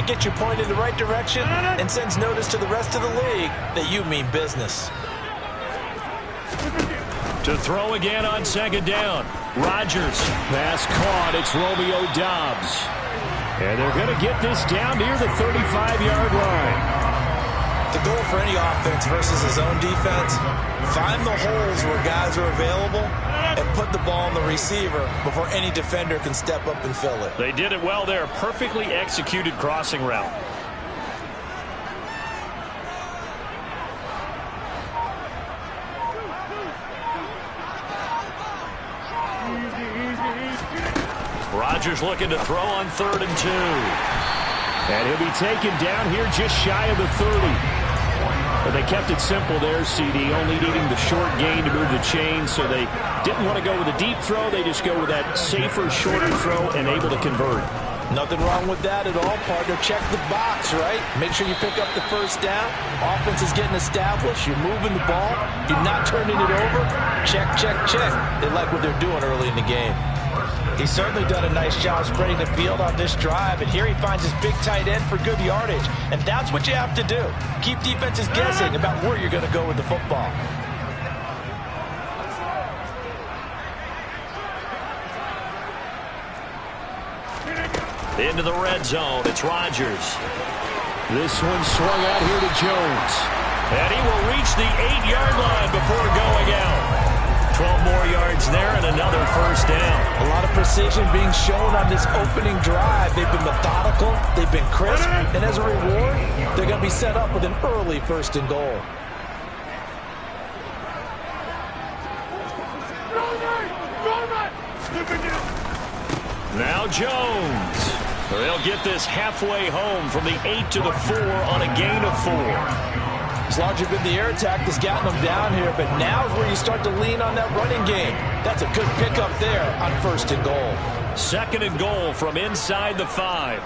Might get you pointed in the right direction and sends notice to the rest of the league that you mean business. To throw again on second down. Rodgers. Pass caught. It's Romeo Doubs. And they're going to get this down near the 35-yard line. The goal for any offense versus his own defense, find the holes where guys are available and put the ball on the receiver before any defender can step up and fill it. They did it well there. Perfectly executed crossing route. Rodgers looking to throw on 3rd and 2. And he'll be taken down here just shy of the 30. But they kept it simple there, CD, only needing the short gain to move the chain, so they didn't want to go with a deep throw. They just go with that safer, shorter throw and able to convert. Nothing wrong with that at all, partner. Check the box, right? Make sure you pick up the first down. Offense is getting established. You're moving the ball. You're not turning it over. Check, check, check. They like what they're doing early in the game. He's certainly done a nice job spreading the field on this drive, and here he finds his big tight end for good yardage. And that's what you have to do. Keep defenses guessing about where you're going to go with the football. Into the red zone, it's Rodgers. This one swung out here to Jones. And he will reach the 8-yard line before going out. 12 more yards there and another first down. A lot of precision being shown on this opening drive. They've been methodical, they've been crisp, and as a reward, they're going to be set up with an early 1st and goal. Now Jones. They'll get this halfway home from the 8 to the 4 on a gain of 4. It's largely been the air attack that's gotten them down here, but now is where you start to lean on that running game. That's a good pickup there on 1st and goal. 2nd and goal from inside the 5.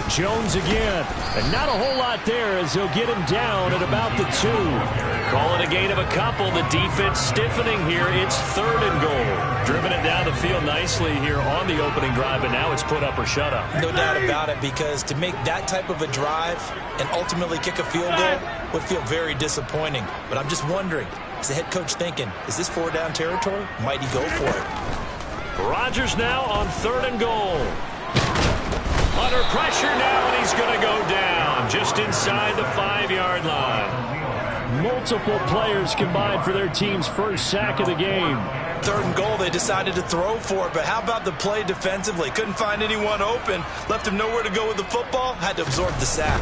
Jones again. And not a whole lot there as he'll get him down at about the 2. Call it a gain of a couple. The defense stiffening here. It's 3rd and goal. Driven it down the field nicely here on the opening drive, but now it's put up or shut up. No doubt about it, because to make that type of a drive and ultimately kick a field goal would feel very disappointing. But I'm just wondering, is the head coach thinking, is this 4-down territory? Might he go for it? Rodgers now on 3rd and goal. Under pressure now, and he's going to go down just inside the 5-yard line. Multiple players combined for their team's first sack of the game. 3rd and goal, they decided to throw for it, but how about the play defensively? Couldn't find anyone open, left him nowhere to go with the football, had to absorb the sack.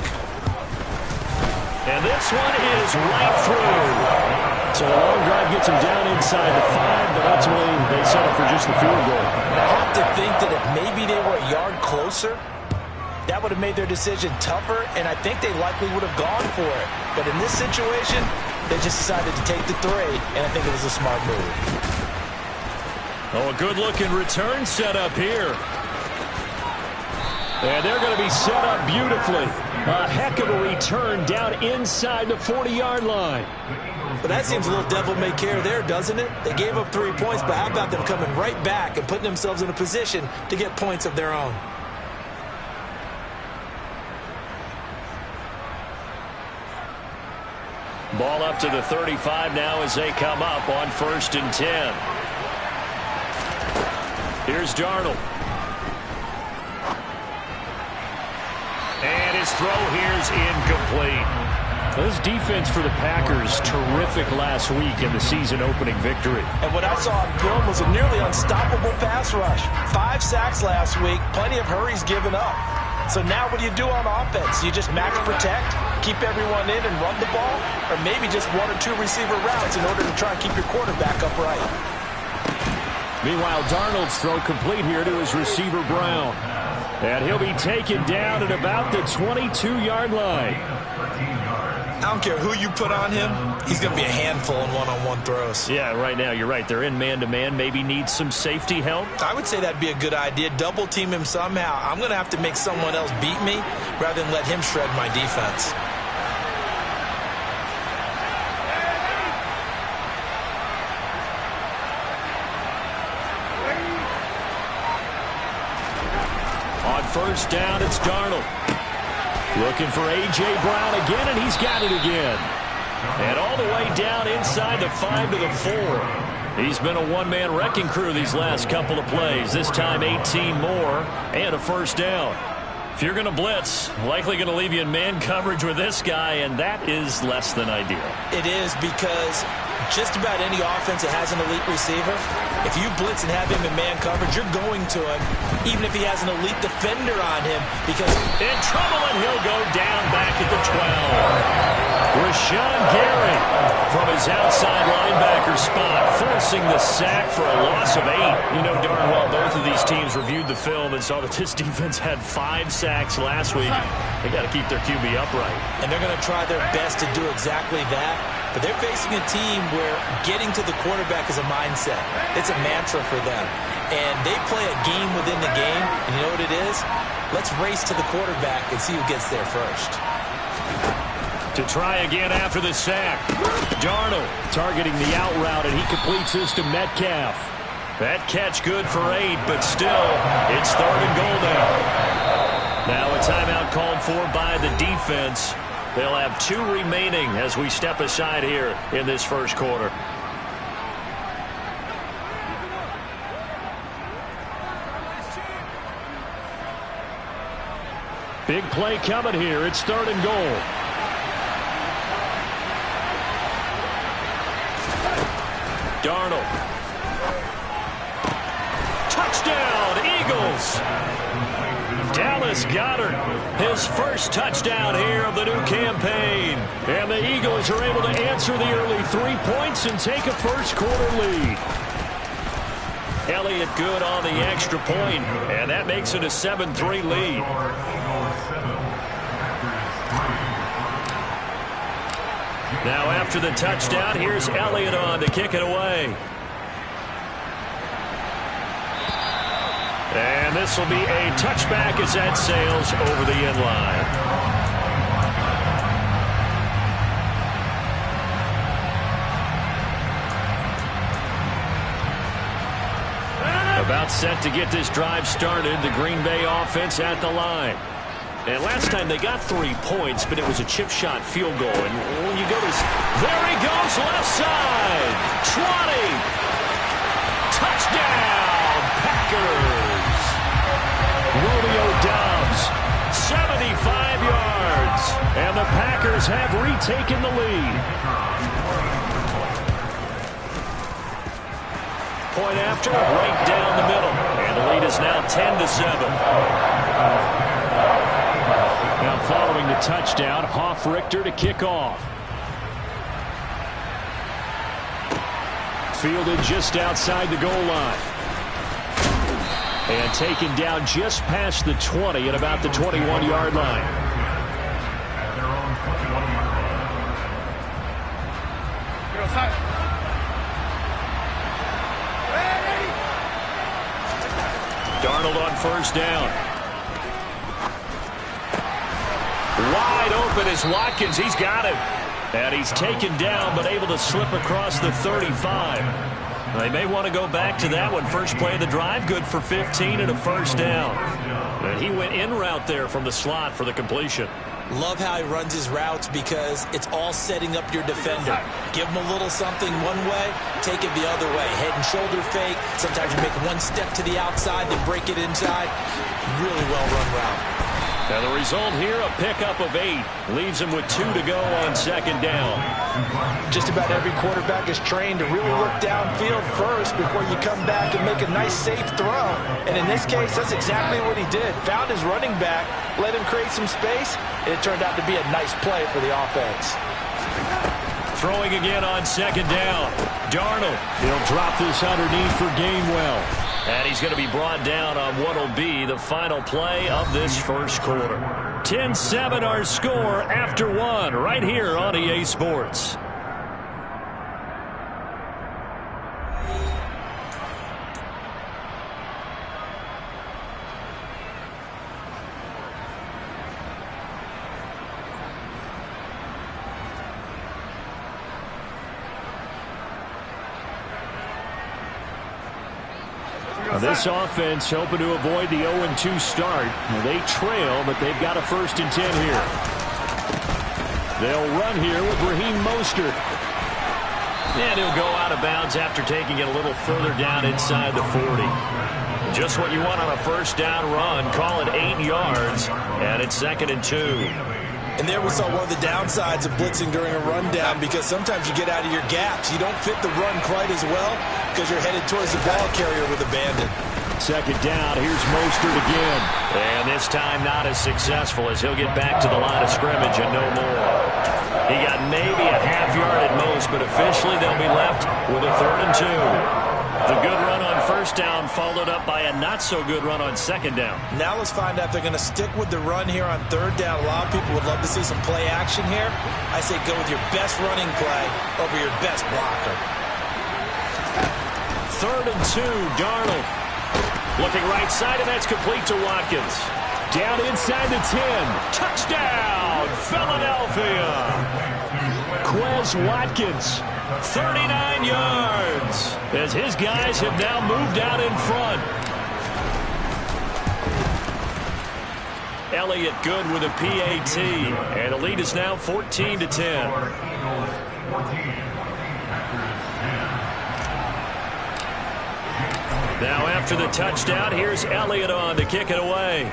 And this one is right through. So a long drive gets him down inside the 5, but ultimately they settle for just the field goal. I have to think that if maybe they were a yard closer, that would have made their decision tougher, and I think they likely would have gone for it. But in this situation, they just decided to take the 3, and I think it was a smart move. Oh, a good-looking return set up here. And they're going to be set up beautifully. A heck of a return down inside the 40-yard line. But that seems a little devil-may-care there, doesn't it? They gave up 3 points, but how about them coming right back and putting themselves in a position to get points of their own? Ball up to the 35 now as they come up on 1st and 10. Here's Darnold. And his throw here's incomplete. This defense for the Packers, terrific last week in the season-opening victory. And what I saw on film was a nearly unstoppable pass rush. 5 sacks last week, plenty of hurries given up. So now what do you do on offense? You just max protect, keep everyone in and run the ball, or maybe just 1 or 2 receiver routes in order to try and keep your quarterback upright. Meanwhile, Darnold's throw complete here to his receiver, Brown. And he'll be taken down at about the 22-yard line. I don't care who you put on him, he's going to be a handful in one-on-one throws. Yeah, right now, you're right. They're in man-to-man. Maybe needs some safety help. I would say that'd be a good idea. Double team him somehow. I'm going to have to make someone else beat me rather than let him shred my defense. On first down. It's Darnold. Looking for A.J. Brown again, and he's got it again. And all the way down inside the 5 to the 4. He's been a one-man wrecking crew these last couple of plays. This time 18 more and a first down. If you're going to blitz, likely going to leave you in man coverage with this guy, and that is less than ideal. It is, because just about any offense that has an elite receiver, if you blitz and have him in man coverage, you're going to him, even if he has an elite defender on him, because in trouble, and he'll go down back at the 12. Rashawn Gary from his outside linebacker spot, forcing the sack for a loss of 8. You know darn well both of these teams reviewed the film and saw that this defense had 5 sacks last week. They got to keep their QB upright. And they're going to try their best to do exactly that. But they're facing a team where getting to the quarterback is a mindset. It's a mantra for them. And they play a game within the game. And you know what it is? Let's race to the quarterback and see who gets there first. To try again after the sack. Darnold targeting the out route, and he completes this to Metcalf. That catch good for 8, but still, it's 3rd and goal now. Now a timeout called for by the defense. They'll have 2 remaining as we step aside here in this first quarter. Big play coming here. It's 3rd and goal. Darnold. Touchdown, Eagles. Dallas Goedert, his first touchdown here of the new campaign. And the Eagles are able to answer the early 3 points and take a first quarter lead. Elliott good on the extra point, and that makes it a 7-3 lead. Now after the touchdown, here's Elliott on to kick it away. And this will be a touchback as that sails over the end line. About set to get this drive started, the Green Bay offense at the line. And last time they got 3 points, but it was a chip shot field goal. And when you go to... There he goes, left side. 20. Touchdown, Packers. Romeo Doubs, 75 yards. And the Packers have retaken the lead. Point after, right down the middle. And the lead is now 10-7. Now following the touchdown, Hoff-Richter to kick off. Fielded just outside the goal line. And taken down just past the 20 at about the 21-yard line. Darnold on first down. Wide open is Watkins. He's got it. And he's taken down, but able to slip across the 35. They may want to go back to that one. First play of the drive, good for 15 and a first down. And he went in route there from the slot for the completion. Love how he runs his routes because it's all setting up your defender. Give him a little something one way, take it the other way. Head and shoulder fake. Sometimes you make one step to the outside, then break it inside. Really well-run route. Now the result here, a pickup of 8. Leaves him with 2 to go on second down. Just about every quarterback is trained to really look downfield first before you come back and make a nice, safe throw. And in this case, that's exactly what he did. Found his running back, let him create some space, and it turned out to be a nice play for the offense. Throwing again on second down. Darnold. He'll drop this underneath for Gainwell. And he's going to be brought down on what will be the final play of this first quarter. 10-7 our score after 1 right here on EA Sports. This offense hoping to avoid the 0-2 start. They trail, but they've got a 1st and 10 here. They'll run here with Raheem Mostert. And he'll go out of bounds after taking it a little further down inside the 40. Just what you want on a 1st down run. Call it 8 yards, and it's 2nd and 2. And there we saw one of the downsides of blitzing during a rundown, because sometimes you get out of your gaps. You don't fit the run quite as well because you're headed towards the ball carrier with abandon. 2nd down. Here's Mostert again. And this time not as successful, as he'll get back to the line of scrimmage and no more. He got maybe a half yard at most, but officially they'll be left with a 3rd and 2. The good run on 1st down followed up by a not-so-good run on 2nd down. Now let's find out if they're going to stick with the run here on 3rd down. A lot of people would love to see some play action here. I say go with your best running play over your best blocker. 3rd and 2, Darnold. Looking right side, and that's complete to Watkins. Down inside the 10. Touchdown, Philadelphia. Quez Watkins. 39 yards, as his guys have now moved out in front. Elliott good with a PAT, and the lead is now 14-10. Now after the touchdown, here's Elliott on to kick it away.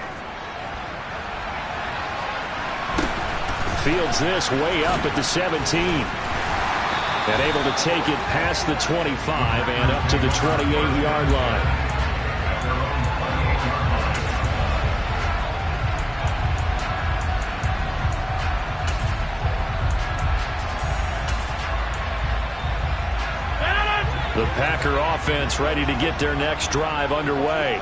Fields this way up at the 17. And able to take it past the 25 and up to the 28-yard line. The Packer offense ready to get their next drive underway.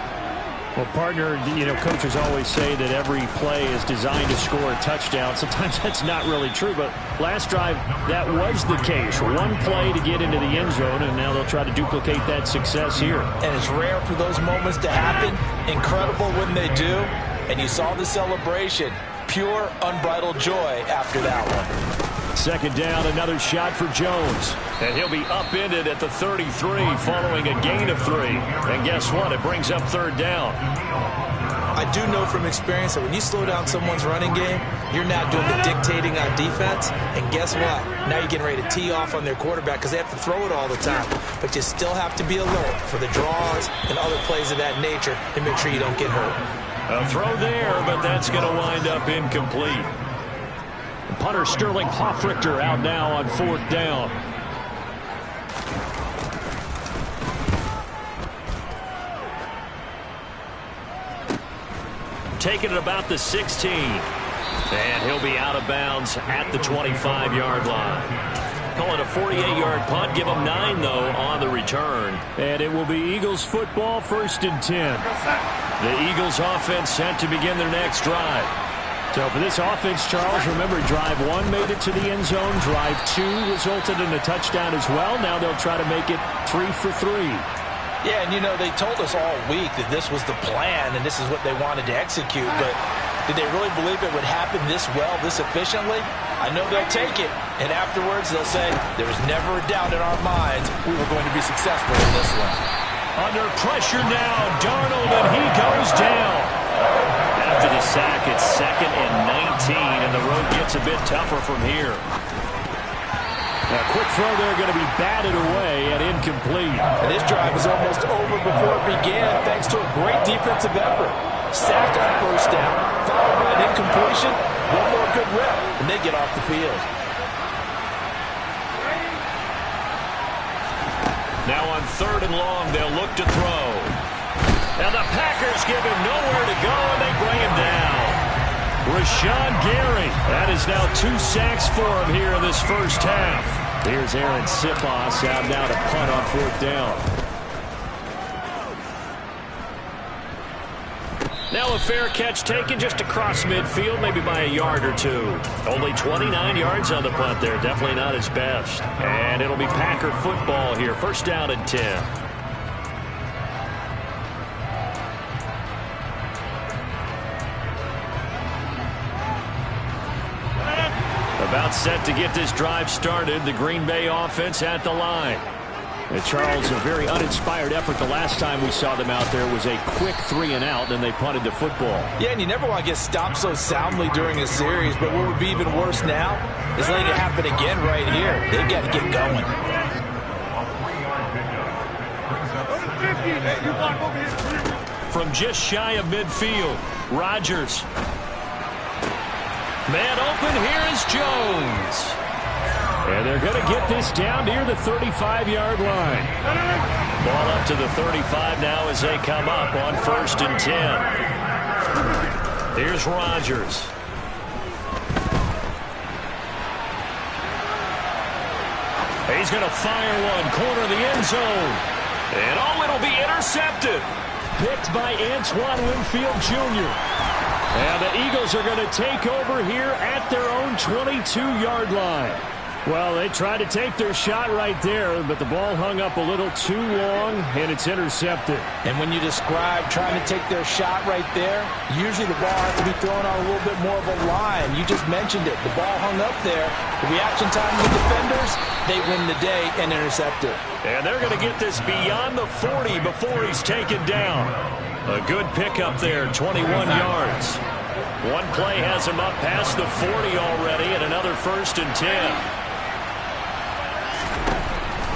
Well, partner, coaches always say that every play is designed to score a touchdown. Sometimes that's not really true, but last drive, that was the case. One play to get into the end zone, and now they'll try to duplicate that success here. And it's rare for those moments to happen. Incredible when they do. And you saw the celebration. Pure, unbridled joy after that one. 2nd down, another shot for Jones. And he'll be upended at the 33 following a gain of 3. And guess what? It brings up 3rd down. I do know from experience that when you slow down someone's running game, you're not doing the dictating on defense. And guess what? Now you're getting ready to tee off on their quarterback because they have to throw it all the time. But you still have to be alert for the draws and other plays of that nature to make sure you don't get hurt. A throw there, but that's going to wind up incomplete. Punter Sterling Hoffrichter out now on 4th down. Taking it about the 16. And he'll be out of bounds at the 25-yard line. Call it a 48-yard punt. Give them 9, though, on the return. And it will be Eagles football, 1st and 10. The Eagles offense set to begin their next drive. So for this offense, Charles, remember, drive 1 made it to the end zone. Drive 2 resulted in a touchdown as well. Now they'll try to make it 3 for 3. Yeah, and they told us all week that this was the plan and this is what they wanted to execute. But did they really believe it would happen this well, this efficiently? I know they'll take it. And afterwards, they'll say, there was never a doubt in our minds we were going to be successful in this one. Under pressure now, Darnold, and he goes down. After the sack, it's 2nd and 19, and the road gets a bit tougher from here. A quick throw there going to be batted away and incomplete. And this drive was almost over before it began thanks to a great defensive effort. Sack on 1st down, followed by an incompletion, one more good rep, and they get off the field. Now on 3rd and long, they'll look to throw. And the Packers give him nowhere to go, and they bring him down. Rashawn Gary. That is now 2 sacks for him here in this first half. Here's Aaron Sipos out now to punt on 4th down. Now a fair catch taken just across midfield, maybe by a yard or 2. Only 29 yards on the punt there. Definitely not his best. And it'll be Packer football here. 1st down and 10. About set to get this drive started. The Green Bay offense at the line. And Charles, a very uninspired effort the last time we saw them out there was a quick 3-and-out, and they punted the football. Yeah, and you never want to get stopped so soundly during a series, but what would be even worse now is letting it happen again right here. They've got to get going. From just shy of midfield, Rodgers. Man open, here is Jones. And they're going to get this down near the 35-yard line. Ball up to the 35 now as they come up on 1st and 10. Here's Rodgers. He's going to fire one, corner of the end zone. And it'll be intercepted. Picked by Antoine Winfield Jr. And the Eagles are going to take over here at their own 22-yard line. Well, they tried to take their shot right there, but the ball hung up a little too long, and it's intercepted. And when you describe trying to take their shot right there, usually the ball has to be thrown on a little bit more of a line. You just mentioned it. The ball hung up there. The reaction time of the defenders, they win the day and intercept it. And they're going to get this beyond the 40 before he's taken down. A good pickup there, 21 yards. One play has him up past the 40 already, and another 1st and 10.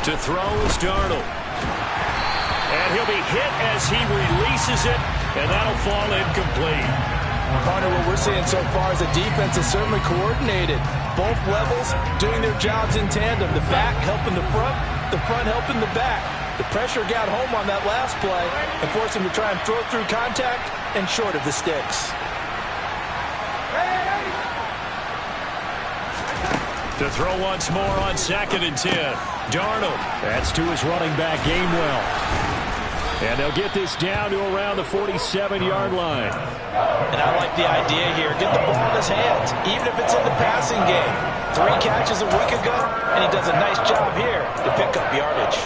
To throw is Darnold. And he'll be hit as he releases it, and that'll fall incomplete. Partner, what we're seeing so far is the defense is certainly coordinated. Both levels doing their jobs in tandem. The back helping the front helping the back. The pressure got home on that last play and forced him to try and throw through contact and short of the sticks. To throw once more on 2nd and 10. Darnold. That's to his running back, Gainwell. And they'll get this down to around the 47-yard line. And I like the idea here. Get the ball in his hands, even if it's in the passing game. 3 catches a week ago, and he does a nice job here to pick up yardage.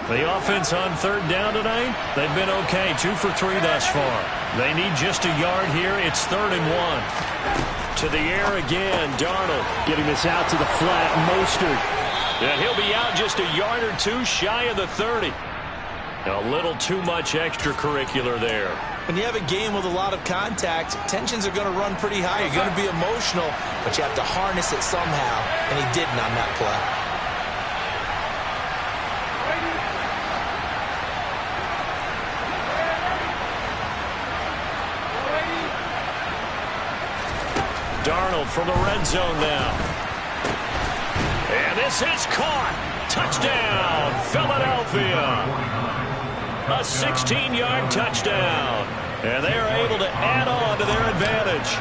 The offense on 3rd down tonight, they've been okay. 2 for 3 thus far. They need just a yard here. It's 3rd and 1. To the air again, Darnold. Getting this out to the flat, Mostert. And he'll be out just a yard or 2 shy of the 30. A little too much extracurricular there. When you have a game with a lot of contact, tensions are going to run pretty high. You're going to be emotional, but you have to harness it somehow, and he didn't on that play. Darnold from the red zone now. And this is caught. Touchdown, Philadelphia. A 16-yard touchdown. And they are able to add on to their advantage.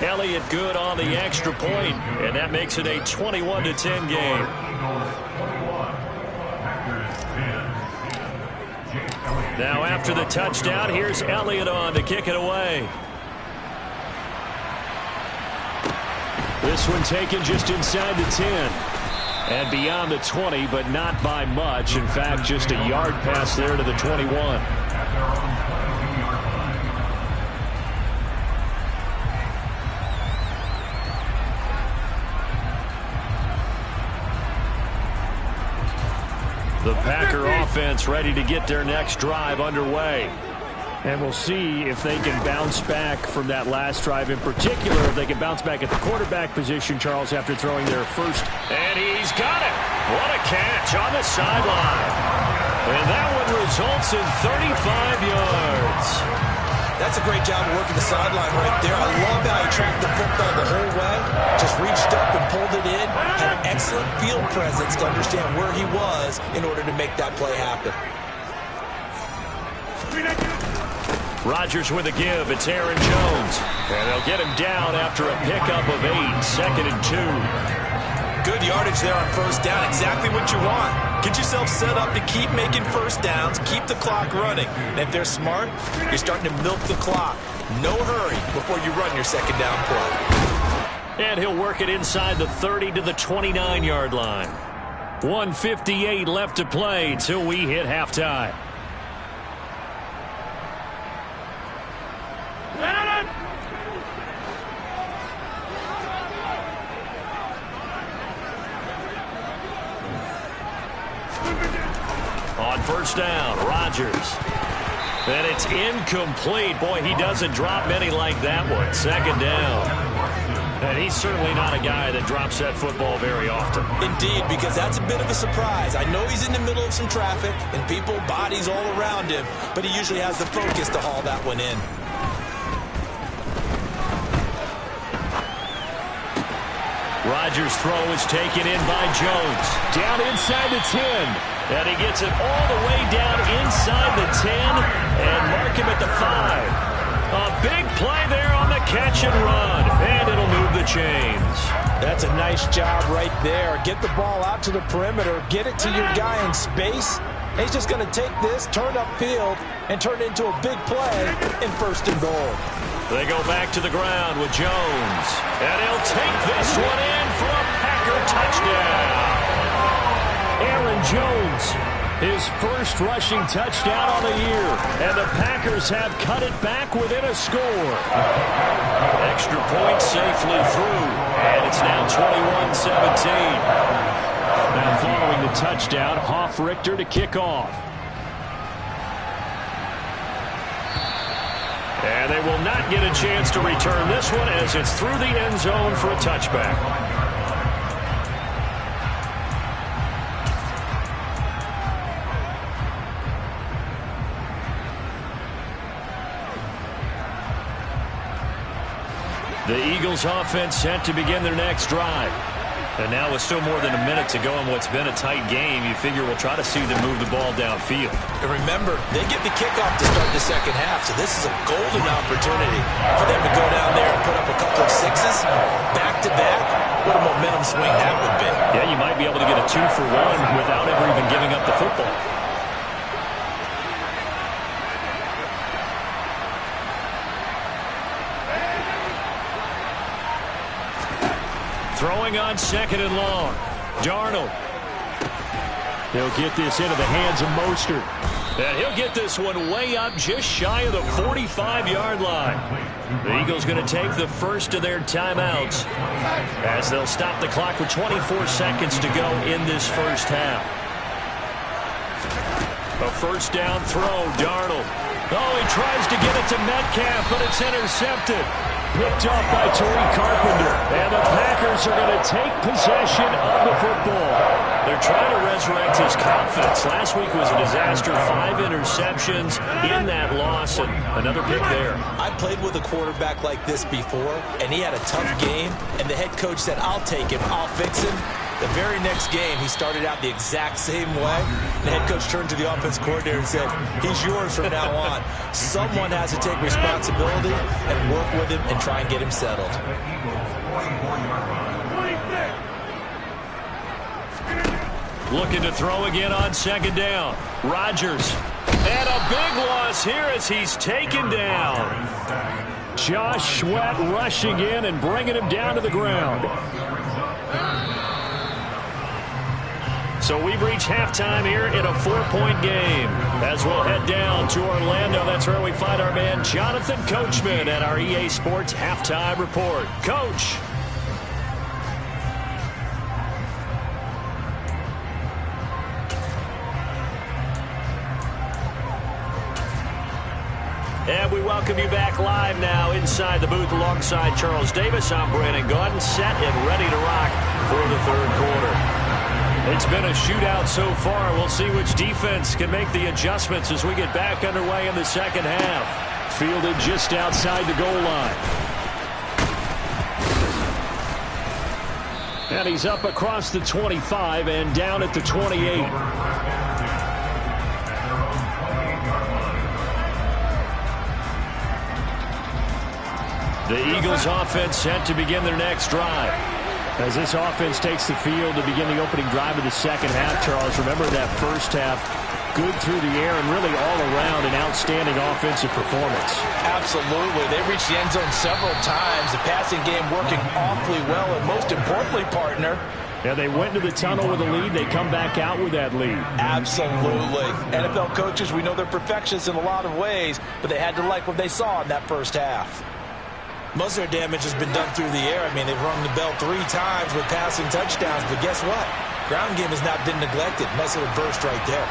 Elliott good on the extra point, and that makes it a 21-10 game. Now after the touchdown, here's Elliott on to kick it away. This one taken just inside the 10. And beyond the 20, but not by much. In fact, just a yard pass there to the 21. The Packer offense ready to get their next drive underway. And we'll see if they can bounce back from that last drive in particular. If they can bounce back at the quarterback position, Charles, after throwing their first. And he's got it. What a catch on the sideline. And that one results in 35 yards. That's a great job of working the sideline right there. I love how he tracked the football the whole way. Just reached up and pulled it in. Had excellent field presence to understand where he was in order to make that play happen. Rodgers with a give. It's Aaron Jones. And they'll get him down after a pickup of 8. 2nd and 2. Good yardage there on 1st down. Exactly what you want. Get yourself set up to keep making 1st downs. Keep the clock running. And if they're smart, you're starting to milk the clock. No hurry before you run your 2nd down play. And he'll work it inside the 30 to the 29-yard line. 1:58 left to play till we hit halftime. On first down, Rodgers. And it's incomplete. Boy, he doesn't drop many like that one. Second down. And he's certainly not a guy that drops that football very often. Indeed, because that's a bit of a surprise. I know he's in the middle of some traffic and people, bodies all around him, but he usually has the focus to haul that one in. Rodgers' throw is taken in by Jones. Down inside the 10. And he gets it all the way down inside the 10 and mark him at the 5. A big play there on the catch and run. And it'll move the chains. That's a nice job right there. Get the ball out to the perimeter. Get it to your guy in space. He's just going to take this, turn upfield, and turn it into a big play in 1st and goal. They go back to the ground with Jones. And he'll take this one in for a Packer touchdown. Aaron Jones, his first rushing touchdown on the year. And the Packers have cut it back within a score. Extra point safely through. And it's now 21-17. Now following the touchdown, Hoff-Richter to kick off. And they will not get a chance to return this one as it's through the end zone for a touchback. The Eagles offense set to begin their next drive. And now with still more than a minute to go in what's been a tight game, you figure we'll try to see them move the ball downfield. And remember, they get the kickoff to start the second half, so this is a golden opportunity for them to go down there and put up a couple of sixes back-to-back. What a momentum swing that would be. Yeah, you might be able to get a 2-for-1 without ever even giving up the football. Throwing on 2nd and long. Darnold. He'll get this into the hands of Mostert. And he'll get this one way up just shy of the 45-yard line. The Eagles going to take the first of their timeouts as they'll stop the clock with 24 seconds to go in this first half. A first down throw, Darnold. Oh, he tries to get it to Metcalf, but it's intercepted. Picked off by Tariq Carpenter. And the Packers are going to take possession of the football. They're trying to resurrect his confidence. Last week was a disaster. 5 interceptions in that loss, and another pick there. I played with a quarterback like this before, and he had a tough game, and the head coach said, I'll take him, I'll fix him. The very next game, he started out the exact same way. The head coach turned to the offense coordinator and said, he's yours from now on. Someone has to take responsibility and work with him and try and get him settled. Looking to throw again on 2nd down. Rodgers. And a big loss here as he's taken down. Josh Sweat rushing in and bringing him down to the ground. So we've reached halftime here in a 4-point game. As we'll head down to Orlando, that's where we find our man Jonathan Coachman at our EA Sports Halftime Report. Coach. And we welcome you back live now inside the booth alongside Charles Davis. I'm Brandon Gaudin, set and ready to rock for the 3rd quarter. It's been a shootout so far. We'll see which defense can make the adjustments as we get back underway in the 2nd half. Fielded just outside the goal line. And he's up across the 25 and down at the 28. The Eagles offense set to begin their next drive. As this offense takes the field to begin the opening drive of the 2nd half, Charles, remember that first half, good through the air and really all around an outstanding offensive performance. Absolutely. They reached the end zone several times. The passing game working awfully well, and most importantly, partner, Yeah, they went to the tunnel with a lead. They come back out with that lead. Absolutely. NFL coaches, we know they're perfectionists in a lot of ways, but they had to like what they saw in that first half. Most of their damage has been done through the air. I mean, they've rung the bell 3 times with passing touchdowns, but guess what? Ground game has not been neglected. Nice little burst right there.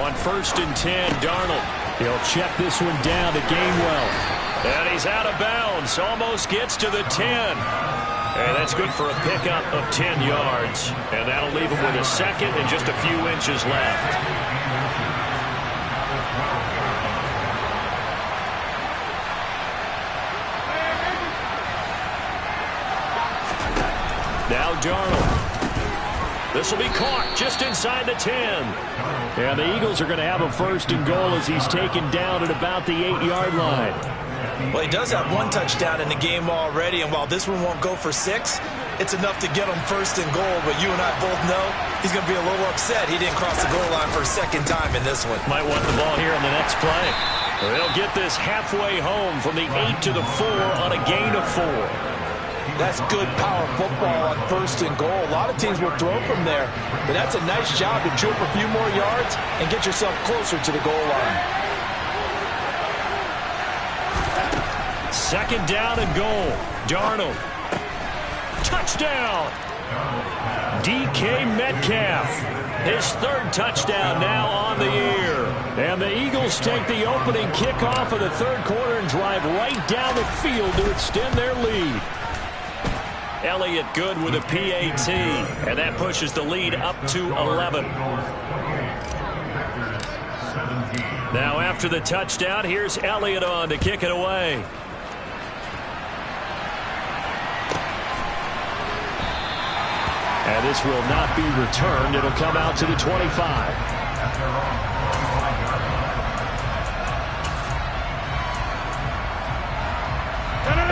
On 1st and 10, Darnold. He'll check this one down to Gainwell. And he's out of bounds. Almost gets to the 10. And that's good for a pickup of 10 yards. And that'll leave him with a second and just a few inches left. Now Darnold. This will be caught just inside the 10. Yeah, the Eagles are going to have a 1st and goal as he's taken down at about the 8-yard line. Well, he does have 1 touchdown in the game already, and while this one won't go for 6, it's enough to get him 1st and goal. But you and I both know he's going to be a little upset he didn't cross the goal line for a 2nd time in this one. Might want the ball here on the next play. They'll get this halfway home from the 8 to the 4 on a gain of 4. That's good power football on 1st and goal. A lot of teams will throw from there, but that's a nice job to chew up a few more yards and get yourself closer to the goal line. 2nd down and goal. Darnold. Touchdown. DK Metcalf. His 3rd touchdown now on the year. And the Eagles take the opening kickoff of the 3rd quarter and drive right down the field to extend their lead. Elliott good with a PAT, and that pushes the lead up to 11. Now after the touchdown, here's Elliott on to kick it away. And this will not be returned. It'll come out to the 25.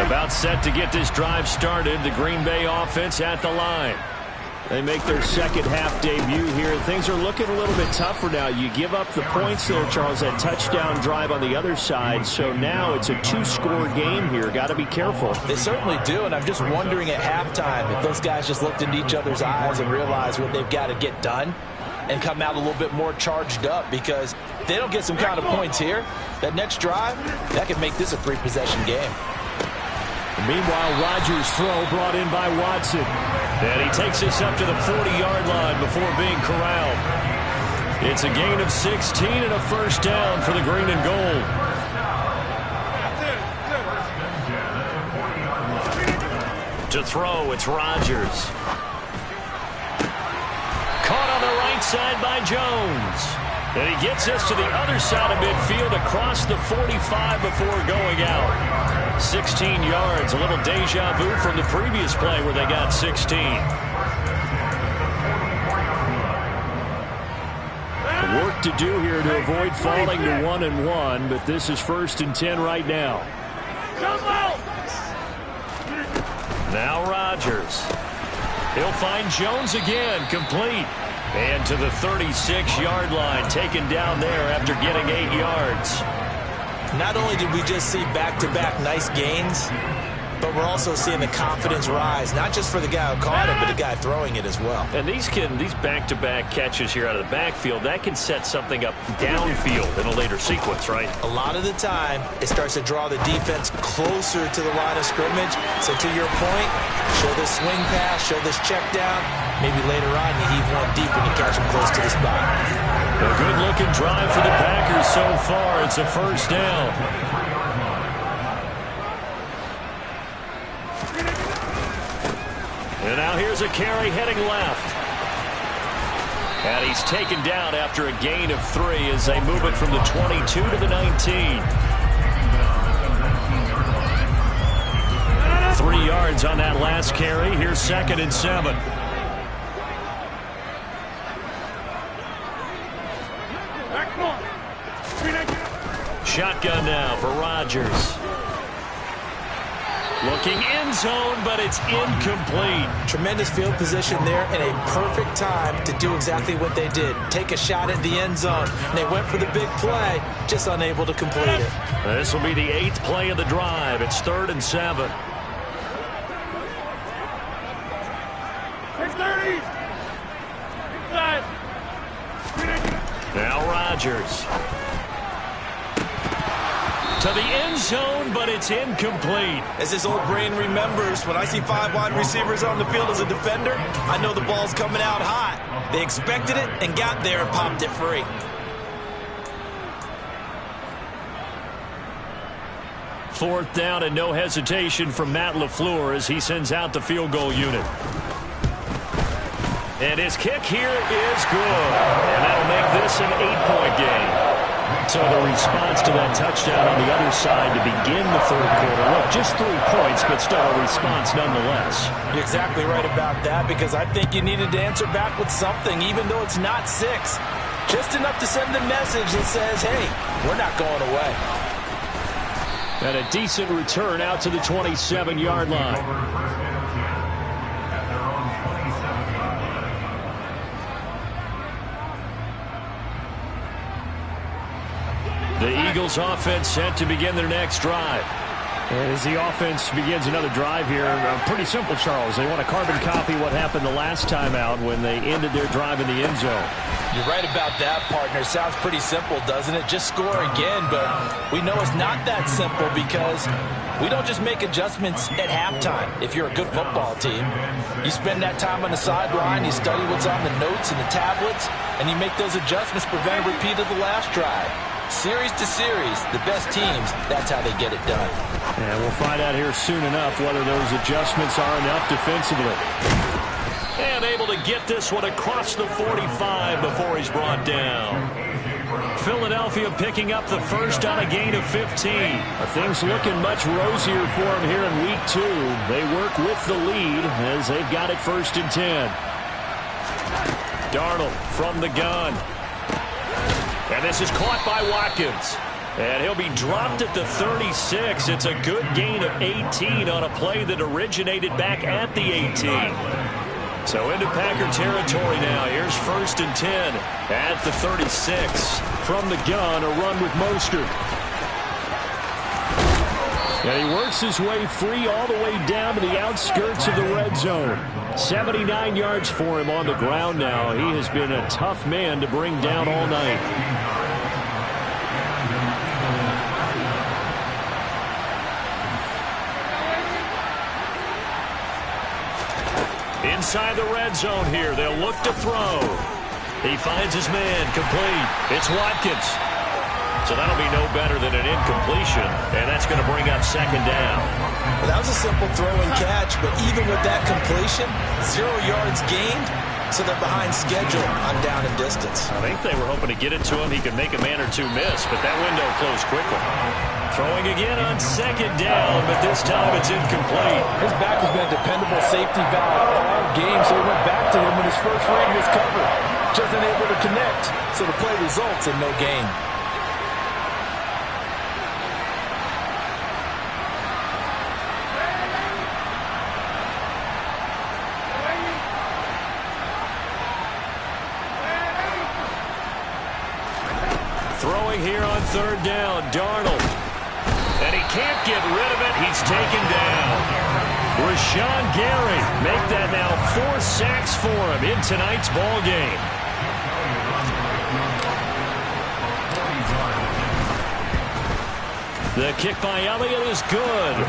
About set to get this drive started. The Green Bay offense at the line. They make their 2nd half debut here. Things are looking a little bit tougher now. You give up the points there, Charles, that touchdown drive on the other side. So now it's a 2-score game here. Got to be careful. They certainly do, and I'm just wondering at halftime if those guys just looked into each other's eyes and realized what they've got to get done and come out a little bit more charged up, because if they don't get some kind of points here, that next drive, that could make this a 3-possession game. Meanwhile, Rodgers' throw brought in by Watson. And he takes this up to the 40-yard line before being corralled. It's a gain of 16 and a 1st down for the green and gold. To throw, it's Rodgers. Caught on the right side by Jones. And he gets us to the other side of midfield across the 45 before going out. 16 yards, a little deja vu from the previous play where they got 16. Work to do here to avoid falling to 1-1, but this is 1st and 10 right now. Now Rodgers. He'll find Jones again, complete. And to the 36-yard line, taken down there after getting 8 yards. Not only did we just see back-to-back nice gains, but we're also seeing the confidence rise, not just for the guy who caught it, but the guy throwing it as well. And these back-to-back catches here out of the backfield, that can set something up downfield in a later sequence, right? A lot of the time, it starts to draw the defense closer to the line of scrimmage. So to your point, show this swing pass, show this check down. Maybe later on, you heave one deep when you catch him close to the spot. A good-looking drive for the Packers so far. It's a 1st down. And now here's a carry heading left. And he's taken down after a gain of 3 as they move it from the 22 to the 19. 3 yards on that last carry. Here's 2nd and 7. Shotgun now for Rodgers. Looking end zone, but it's incomplete. Tremendous field position there and a perfect time to do exactly what they did. Take a shot at the end zone. And they went for the big play, just unable to complete it. This will be the 8th play of the drive. It's 3rd and 7. 6:30. Inside. Now Rodgers. To the end zone, but it's incomplete. As his old brain remembers, when I see 5 wide receivers on the field as a defender, I know the ball's coming out hot. They expected it and got there and popped it free. Fourth down and no hesitation from Matt LaFleur as he sends out the field goal unit. And his kick here is good. And that'll make this an 8-point game. So the response to that touchdown on the other side to begin the third quarter. Look, just 3 points, but still a response nonetheless. You're exactly right about that, because I think you needed to answer back with something, even though it's not 6. Just enough to send a message that says, hey, we're not going away. And a decent return out to the 27-yard line. The Eagles offense set to begin their next drive. And as the offense begins another drive here, pretty simple, Charles. They want to carbon copy what happened the last time out when they ended their drive in the end zone. You're right about that, partner. Sounds pretty simple, doesn't it? Just score again, but we know it's not that simple because we don't just make adjustments at halftime. If you're a good football team, you spend that time on the sideline, you study what's on the notes and the tablets, and you make those adjustments, prevent a repeat of the last drive. Series to series, the best teams, that's how they get it done. And we'll find out here soon enough whether those adjustments are enough defensively. And able to get this one across the 45 before he's brought down. Philadelphia picking up the first on a gain of 15. Things looking much rosier for them here in week 2. They work with the lead as they've got it 1st and 10. Darnold from the gun. And this is caught by Watkins. And he'll be dropped at the 36. It's a good gain of 18 on a play that originated back at the 18. So into Packer territory now. Here's 1st and 10 at the 36. From the gun, a run with Mostert. And he works his way free all the way down to the outskirts of the red zone. 79 yards for him on the ground now. He has been a tough man to bring down all night. Inside the red zone here, they'll look to throw. He finds his man, complete. It's Watkins. So that'll be no better than an incompletion, and that's going to bring up 2nd down. Well, that was a simple throw and catch, but even with that completion, 0 yards gained, so they're behind schedule on down and distance. I think they were hoping to get it to him. He could make a man or two miss, but that window closed quickly. Throwing again on 2nd down, but this time it's incomplete. His back has been a dependable safety valve all game, so he went back to him when his first read was covered. Just unable to connect, so the play results in no gain. Throwing here on 3rd down, Darnold. And he can't get rid of it. He's taken down. Rashawn Gary make that now 4 sacks for him in tonight's ball game. The kick by Elliott is good.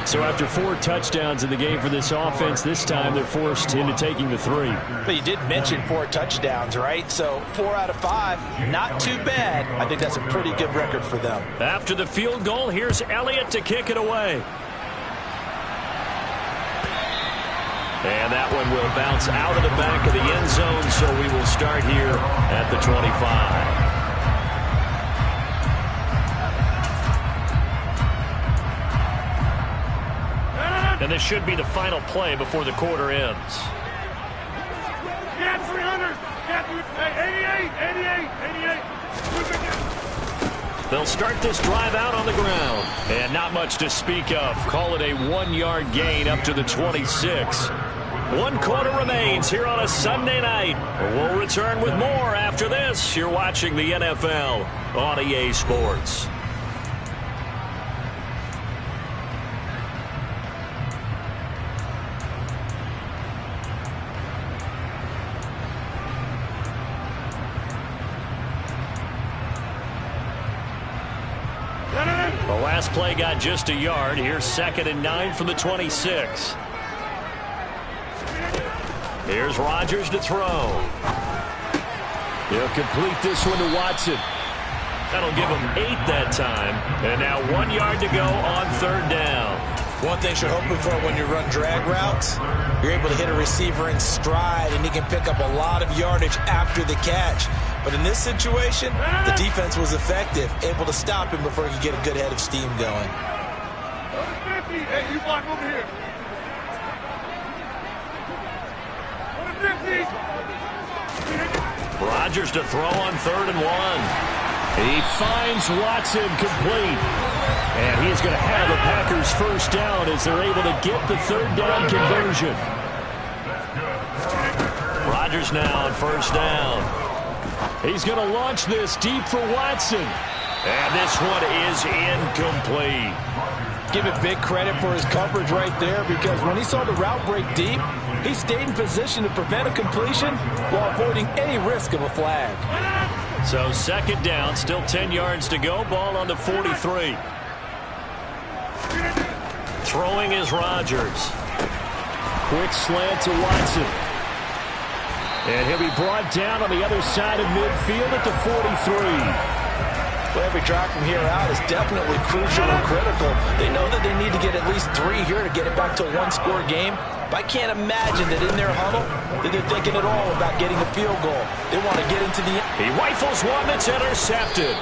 So after 4 touchdowns in the game for this offense, this time they're forced into taking the 3. But you did mention 4 touchdowns, right? So 4 out of 5, not too bad. I think that's a pretty good record for them. After the field goal, here's Elliott to kick it away. And that one will bounce out of the back of the end zone, so we will start here at the 25. And this should be the final play before the quarter ends. Get 300. Get 88. 88. 88. They'll start this drive out on the ground. And not much to speak of. Call it a 1-yard gain up to the 26. 1 quarter remains here on a Sunday night. We'll return with more after this. You're watching the NFL on EA Sports. The last play got just a yard. Here's 2nd and 9 from the 26. Here's Rodgers to throw. He'll complete this one to Watson. That'll give him 8 that time. And now 1 yard to go on 3rd down. One thing you're hoping for when you run drag routes, you're able to hit a receiver in stride, and he can pick up a lot of yardage after the catch. But in this situation, the defense was effective, able to stop him before he could get a good head of steam going. Hey, you block over here. Rodgers to throw on 3rd and 1. He finds Watson complete. And he's going to have the Packers first down as they're able to get the 3rd down conversion. Rodgers now on 1st down. He's going to launch this deep for Watson. And this one is incomplete. Give it big credit for his coverage right there, because when he saw the route break deep, he stayed in position to prevent a completion while avoiding any risk of a flag. So 2nd down, still 10 yards to go. Ball on the 43. Throwing is Rodgers. Quick slant to Watson. And he'll be brought down on the other side of midfield at the 43. Well, every drive from here out is definitely crucial and critical. They know that they need to get at least 3 here to get it back to a 1-score game. But I can't imagine that in their huddle that they're thinking at all about getting a field goal. They want to get into the end. He rifles one that's intercepted.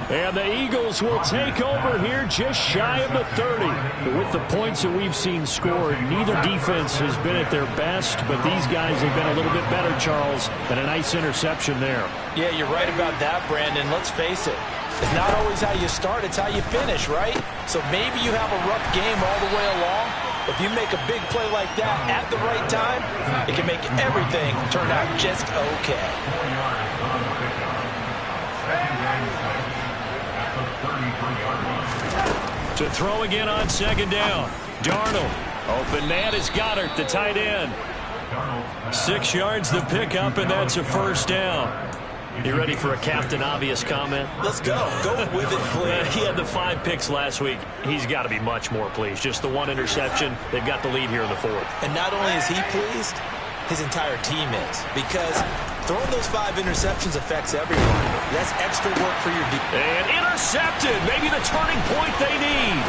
And the Eagles will take over here just shy of the 30. With the points that we've seen scored, neither defense has been at their best, but these guys have been a little bit better, Charles, and a nice interception there. Yeah, you're right about that, Brandon. Let's face it. It's not always how you start, it's how you finish, right? So maybe you have a rough game all the way along. If you make a big play like that at the right time, it can make everything turn out just okay. To throw again on 2nd down. Darnold. Open man is Goddard, the tight end. 6 yards the pickup, and that's a 1st down. You ready for a Captain Obvious comment? Let's go. Go with it, please. He had the 5 picks last week. He's got to be much more pleased. Just the 1 interception. They've got the lead here in the 4th. And not only is he pleased, his entire team is. Because throwing those 5 interceptions affects everyone. That's extra work for your defense. And intercepted. Maybe the turning point they need.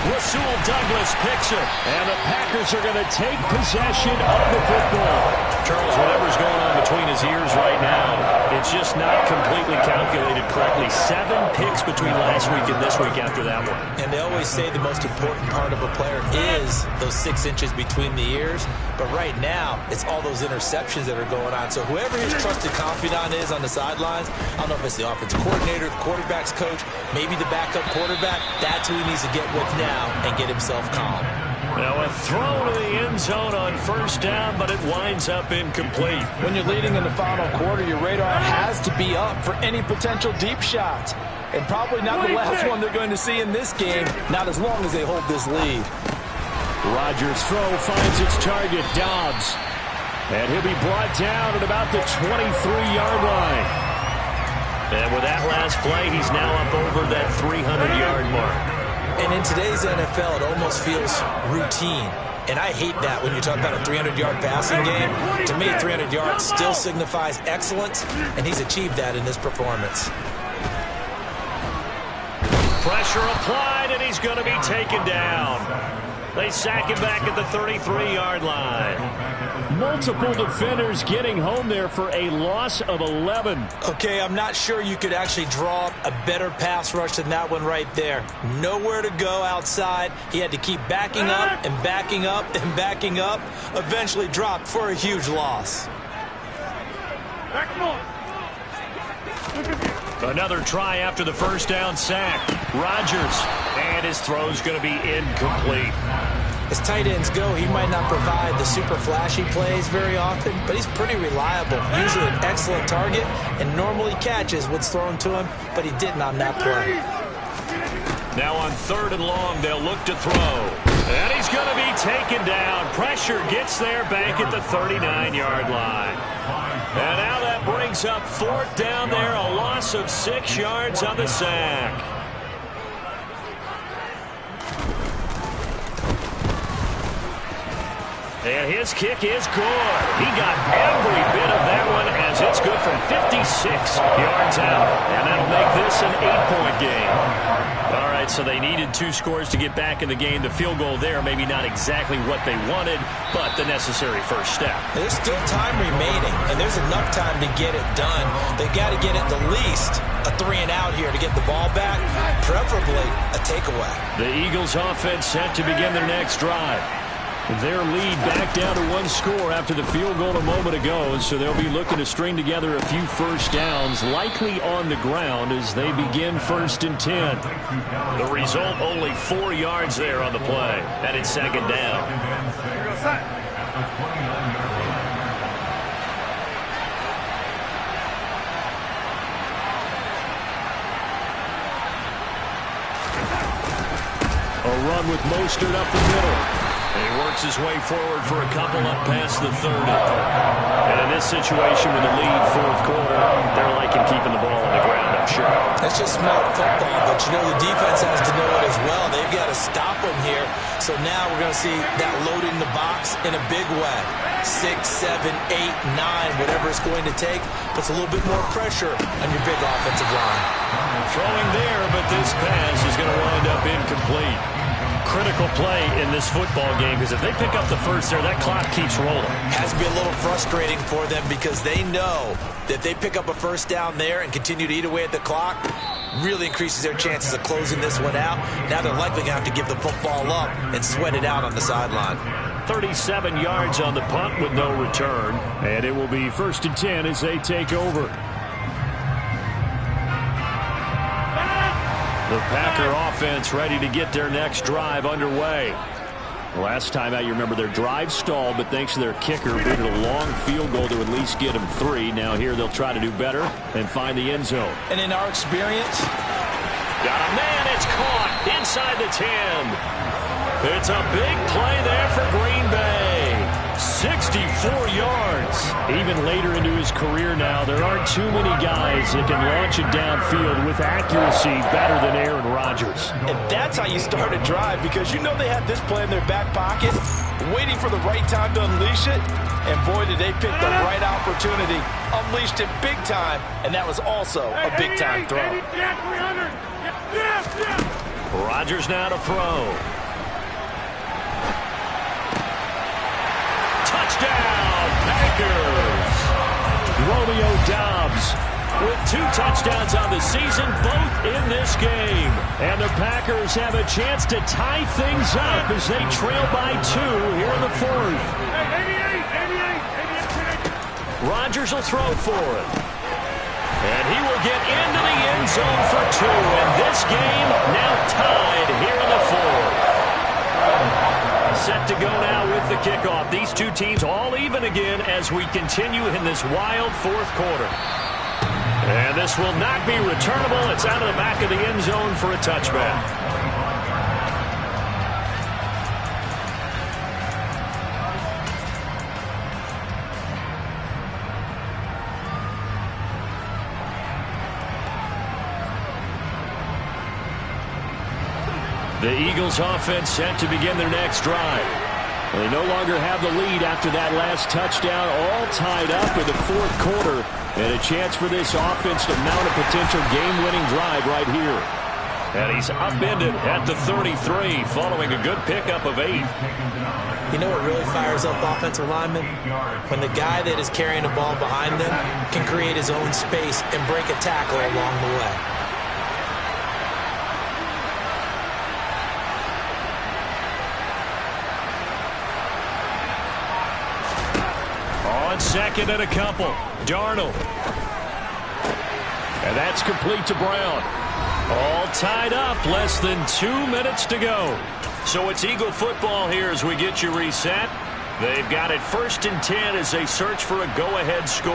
Rasul Douglas picks it. And the Packers are going to take possession of the football. Charles, whatever's going on between his ears right now, it's just not completely calculated correctly. 7 picks between last week and this week after that one. And they always say the most important part of a player is those 6 inches between the ears. But right now, it's all those interceptions that are going on. So whoever his trusted confidant is on the sidelines, I don't know if it's the offensive coordinator, the quarterback's coach, maybe the backup quarterback, that's who he needs to get with now and get himself calm. Now a throw to the end zone on 1st down, but it winds up incomplete. When you're leading in the final quarter, your radar has to be up for any potential deep shots. And probably not the last one they're going to see in this game, not as long as they hold this lead. Rodgers' throw finds its target, Dobbs. And he'll be brought down at about the 23-yard line. And with that last play, he's now up over that 300-yard mark. And in today's NFL, it almost feels routine. And I hate that when you talk about a 300-yard passing game. To me, 300 yards still signifies excellence, and he's achieved that in this performance. Pressure applied, and he's going to be taken down. They sack him back at the 33-yard line. Multiple defenders getting home there for a loss of 11. Okay, I'm not sure you could actually draw up a better pass rush than that one right there. Nowhere to go outside. He had to keep backing up and backing up and backing up. Eventually dropped for a huge loss. Back him on. Another try after the first down sack. Rodgers, and his throw's going to be incomplete. As tight ends go, he might not provide the super flashy plays very often, but he's pretty reliable, usually an excellent target, and normally catches what's thrown to him, but he didn't on that play. Now on 3rd and long, they'll look to throw. And he's going to be taken down. Pressure gets there back at the 39-yard line. And now that brings up 4th down there, a loss of 6 yards on the sack. And his kick is good. He got every bit of that one as it's good from 56 yards out. And that'll make this an 8-point game. All right, so they needed 2 scores to get back in the game. The field goal there, maybe not exactly what they wanted, but the necessary first step. There's still time remaining, and there's enough time to get it done. They've got to get at the least a 3-and-out here to get the ball back, preferably a takeaway. The Eagles offense set to begin their next drive. Their lead back down to 1 score after the field goal a moment ago, so they'll be looking to string together a few first downs, likely on the ground as they begin 1st and 10. The result, only 4 yards there on the play, and it's 2nd down. A run with Mostert up the middle. And he works his way forward for a couple up past the 30. And in this situation with the lead 4th quarter, they're liking keeping the ball on the ground, I'm sure. That's just smart football, but you know the defense has to know it as well. They've got to stop them here. So now we're going to see that loading the box in a big way. 6, 7, 8, 9, whatever it's going to take, puts a little bit more pressure on your big offensive line. Throwing there, but this pass is going to wind up incomplete. Critical play in this football game because if they pick up the first there, that clock keeps rolling. Has to be a little frustrating for them because they know that they pick up a first down there and continue to eat away at the clock, really increases their chances of closing this one out. Now they're likely going to have to give the football up and sweat it out on the sideline. 37 yards on the punt with no return. And it will be 1st and 10 as they take over. The Packer offense ready to get their next drive underway. Last time out, you remember their drive stalled, but thanks to their kicker, needed a long field goal to at least get them 3. Now here they'll try to do better and find the end zone. And in our experience, got a man, it's caught inside the 10. It's a big play there for Green Bay. 64 yards. Even later into his career now, there aren't too many guys that can launch it downfield with accuracy better than Aaron Rodgers. And that's how you start a drive because you know they had this play in their back pocket, waiting for the right time to unleash it. And boy, did they pick the right opportunity. Unleashed it big time, and that was also a big-time throw. Rodgers now to throw. Touchdown, Packers! Romeo Doubs with 2 touchdowns on the season, both in this game. And the Packers have a chance to tie things up as they trail by 2 here in the 4th. Rodgers will throw for it. And he will get into the end zone for 2. And this game now tied here in the 4th. Set to go now with the kickoff. These 2 teams all even again as we continue in this wild 4th quarter. And this will not be returnable. It's out of the back of the end zone for a touchback. The Eagles offense set to begin their next drive. They no longer have the lead after that last touchdown, all tied up in the 4th quarter. And a chance for this offense to mount a potential game-winning drive right here. And he's upended at the 33 following a good pickup of 8. You know what really fires up offensive linemen? When the guy that is carrying the ball behind them can create his own space and break a tackle along the way. On 2nd and a couple, Darnold. And And that's complete to Brown. All tied up, less than 2 minutes to go. So it's Eagle football here as we get you reset. They've got it 1st and 10 as they search for a go-ahead score.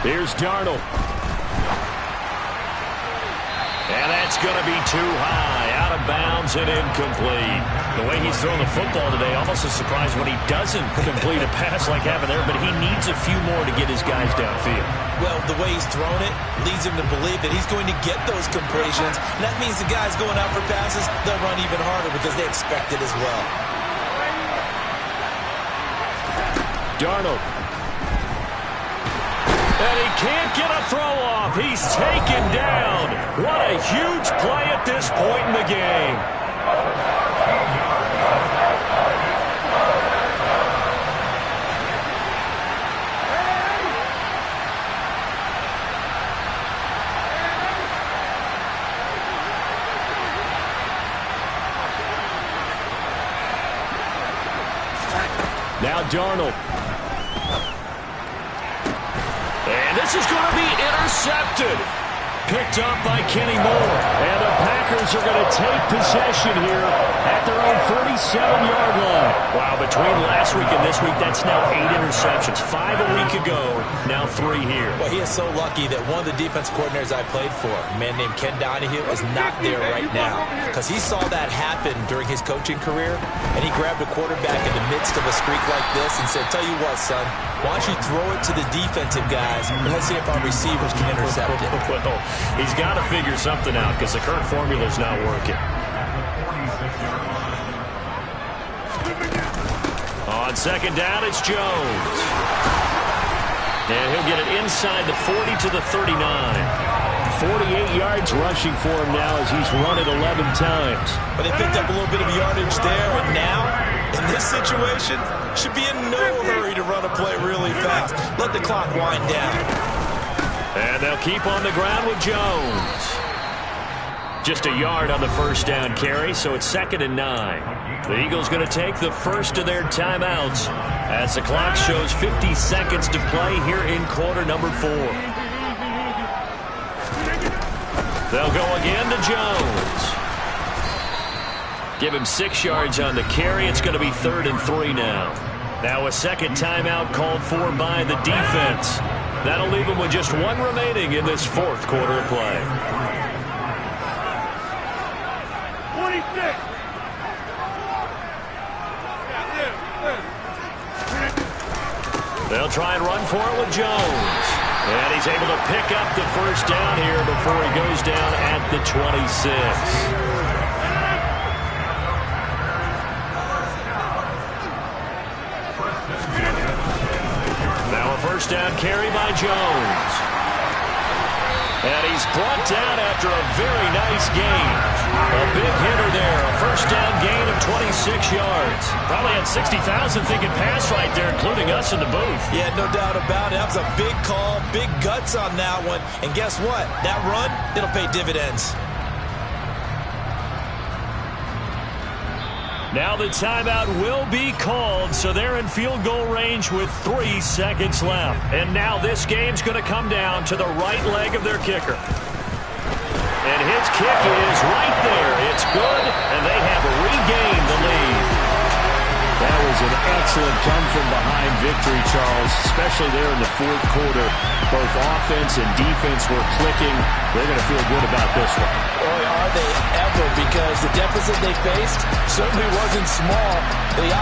Here's Darnold. And that's going to be too high, out of bounds and incomplete. The way he's throwing the football today, almost a surprise when he doesn't complete a pass like happened there, but he needs a few more to get his guys downfield. Well, the way he's thrown it leads him to believe that he's going to get those completions. And that means the guys going out for passes, they'll run even harder because they expect it as well. Darnold. And he can't get a throw off. He's taken down. What a huge play at this point in the game. Now Darnold. And this is going to be intercepted. Picked up by Kenny Moore. And the Packers are going to take possession here at their own 47-yard line. Wow, between last week and this week, that's now 8 interceptions. 5 a week ago, now 3 here. Well, he is so lucky that one of the defense coordinators I played for, a man named Ken Donahue, is not there right now. Because he saw that happen during his coaching career, and he grabbed a quarterback in the midst of a streak like this and said, tell you what, son, why don't you throw it to the defensive guys, and let's see if our receivers can intercept it. Well, he's got to figure something out because the current formula is not working. On 2nd down, it's Jones. And he'll get it inside the 40 to the 39. 48 yards rushing for him now as he's run it 11 times. But they picked up a little bit of yardage there, and now, in this situation, should be in no hurry to run a play really fast. Let the clock wind down. And they'll keep on the ground with Jones. Just a yard on the 1st down carry, so it's 2nd and 9. The Eagles going to take the first of their timeouts as the clock shows 50 seconds to play here in quarter number 4. They'll go again to Jones. Give him 6 yards on the carry. It's going to be 3rd and 3 now. Now a second timeout called for by the defense. That'll leave him with just 1 remaining in this 4th quarter of play. 26. They'll try and run for it with Jones. And he's able to pick up the 1st down here before he goes down at the 26. Now a 1st down carry by Jones. And he's brought down after a very nice gain. A big hitter there. A 1st down gain of 26 yards. Probably had 60,000 thinking pass right there, including us in the booth. Yeah, no doubt about it. That was a big call, big guts on that one. And guess what? That run, it'll pay dividends. Now the timeout will be called, so they're in field goal range with 3 seconds left. And now this game's going to come down to the right leg of their kicker. And his kick is right there. It's good, and they have regained the lead. That was an excellent come-from-behind victory, Charles, especially there in the 4th quarter. Both offense and defense were clicking. They're going to feel good about this one. Boy, are they ever, because the deficit they faced certainly wasn't small. The